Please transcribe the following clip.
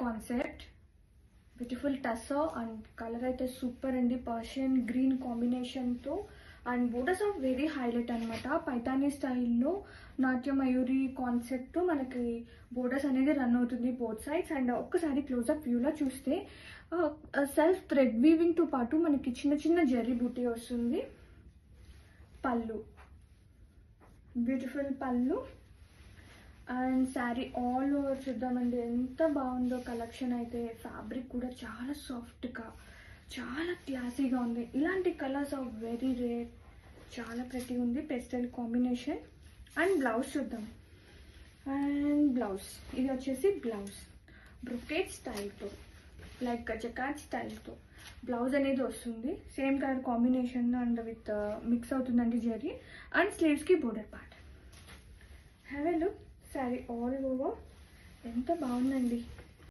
Concept, beautiful టసో and colour అయితే super అండి. Persian green కాంబినేషన్తో and borders of very highlight అనమాట. పైతానీ స్టైల్లో నాట్య మయూరి కాన్సెప్ట్తో మనకి బోర్డర్స్ అనేది రన్ అవుతుంది బోత్ సైడ్స్. అండ్ ఒక్కసారి క్లోజ్అప్ వ్యూలో చూస్తే సెల్ఫ్ థ్రెడ్ వీవింగ్తో పాటు మనకి చిన్న చిన్న జరీ బూటీ వస్తుంది. పళ్ళు, బ్యూటిఫుల్ పళ్ళు అండ్ శారీ ఆల్ ఓవర్ చూద్దామండి ఎంత బాగుందో కలెక్షన్ అయితే. ఫ్యాబ్రిక్ కూడా చాలా సాఫ్ట్గా చాలా క్లాసీగా ఉంది. ఇలాంటి కలర్స్ ఆఫ్ వెరీ రేర్, చాలా ప్రతి ఉంది. Pastel combination. అండ్ బ్లౌజ్ చూద్దాం. అండ్ బ్లౌజ్ ఇది వచ్చేసి బ్లౌజ్ బ్రొకేట్ స్టైల్తో, లైక్ జకాట్ స్టైల్తో బ్లౌజ్ అనేది వస్తుంది. Same colour combination and with mix అవుతుందండి జరీ. అండ్ స్లీవ్స్కి border part. Have a look. Sari all over ఎంత బాగుందండి.